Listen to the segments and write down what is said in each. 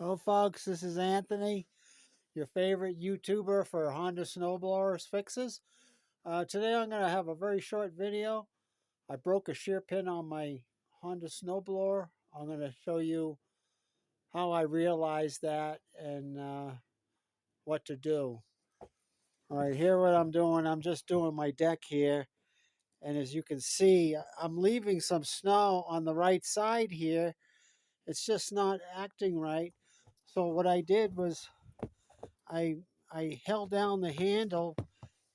Hello folks, this is Anthony, your favorite YouTuber for Honda Snowblowers fixes. Today I'm going to have a very short video. I broke a shear pin on my Honda Snowblower. I'm going to show you how I realized that and what to do. Alright, here what I'm doing, I'm just doing my deck here. And as you can see, I'm leaving some snow on the right side here. It's just not acting right. So what I did was I I held down the handle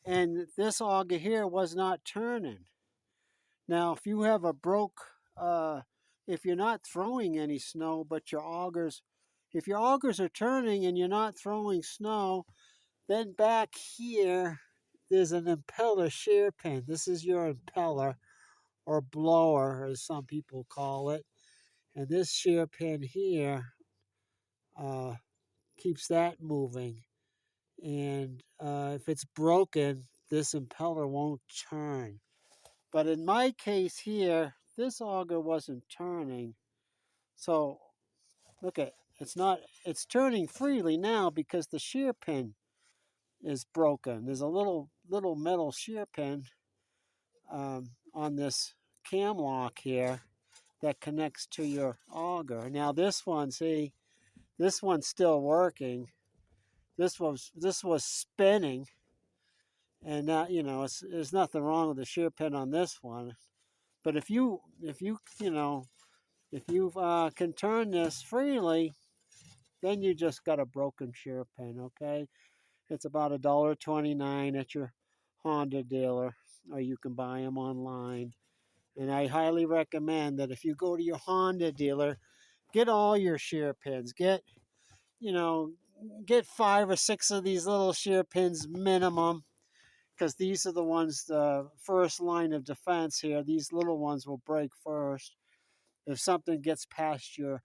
and this auger here was not turning. Now, if you have a if you're not throwing any snow, but if your augers are turning and you're not throwing snow, then back here, there's an impeller shear pin. This is your impeller or blower, as some people call it. And this shear pin here uh, keeps that moving. And if it's broken, this impeller won't turn. But in my case here, this auger wasn't turning. So look at it's turning freely now because the shear pin is broken. There's a little metal shear pin on this cam lock here that connects to your auger. Now this one, see, this one's still working. This was spinning. And now, there's nothing wrong with the shear pin on this one. But if you can turn this freely, then you just got a broken shear pin, okay? It's about $1.29 at your Honda dealer, or you can buy them online. And I highly recommend that if you go to your Honda dealer, get all your shear pins. Get 5 or 6 of these little shear pins minimum, because these are the ones, the first line of defense here. These little ones will break first. If something gets past your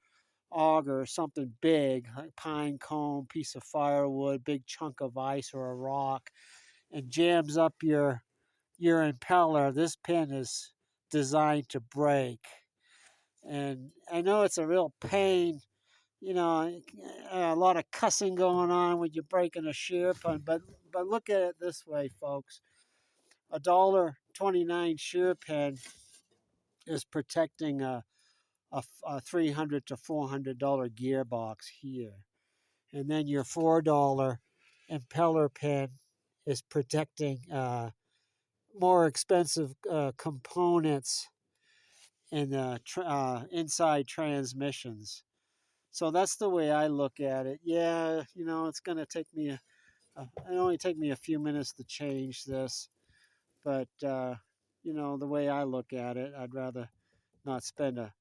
auger, something big, like pine cone, piece of firewood, big chunk of ice or a rock, and jams up your impeller, this pin is designed to break. And I know it's a real pain, a lot of cussing going on when you're breaking a shear pin, but look at it this way, folks. $1.29 shear pin is protecting a $300 to $400 gearbox here. And then your $4 impeller pin is protecting more expensive components in inside transmissions. So that's the way I look at it. Yeah, it's going to take me it only take me a few minutes to change this. But, the way I look at it, I'd rather not spend a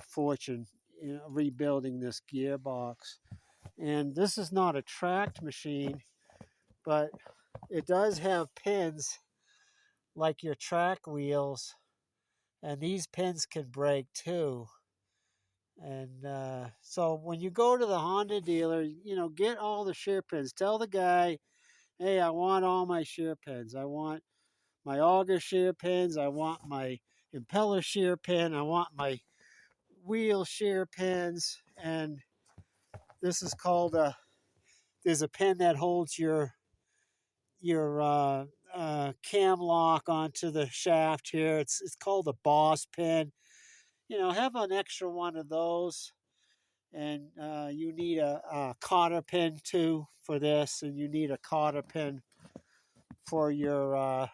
fortune rebuilding this gearbox. And this is not a tracked machine, but it does have pins like your track wheels, and these pins can break too. And so when you go to the Honda dealer, get all the shear pins. Tell the guy, hey, I want all my shear pins. I want my auger shear pins. I want my impeller shear pin. I want my wheel shear pins. And this is called there's a pin that holds your cam lock onto the shaft here. It's called a boss pin. Have an extra one of those. And you need a cotter pin too for this. And you need a cotter pin for your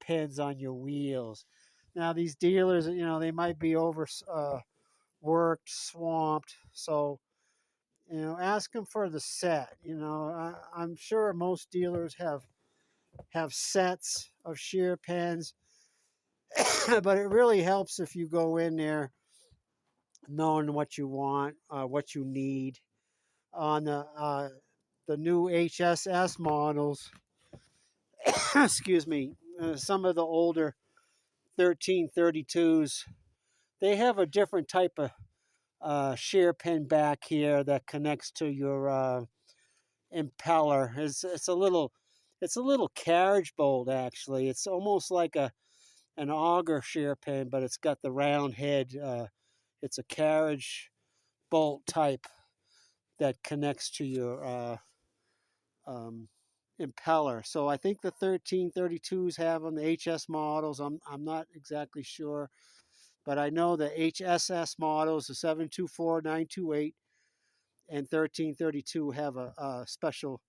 pins on your wheels. Now these dealers, they might be worked, swamped. So, ask them for the set. I'm sure most dealers have sets of shear pins, but it really helps if you go in there knowing what you want, what you need. On the new HSS models, excuse me, some of the older 1332s, they have a different type of shear pin back here that connects to your impeller. It's a little carriage bolt, actually. It's almost like an auger shear pin, but it's got the round head. It's a carriage bolt type that connects to your um, impeller. So I think the 1332s have them, the HS models. I'm not exactly sure, but I know the HSS models, the 724, 928, and 1332 have a special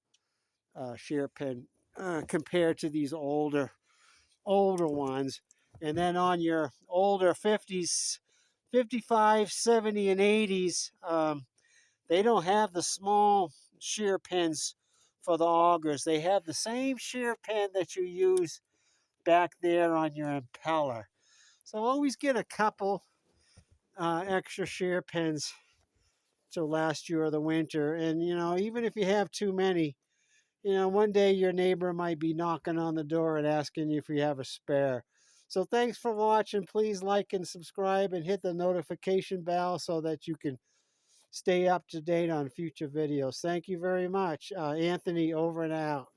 shear pin compared to these older ones. And then on your older 50s, 55, 70, and 80s, they don't have the small shear pins for the augers. They have the same shear pin that you use back there on your impeller. So always get a couple extra shear pins to last you or the winter. And, even if you have too many, one day your neighbor might be knocking on the door and asking you if you have a spare. So thanks for watching. Please like and subscribe and hit the notification bell so that you can stay up to date on future videos. Thank you very much. Anthony, over and out.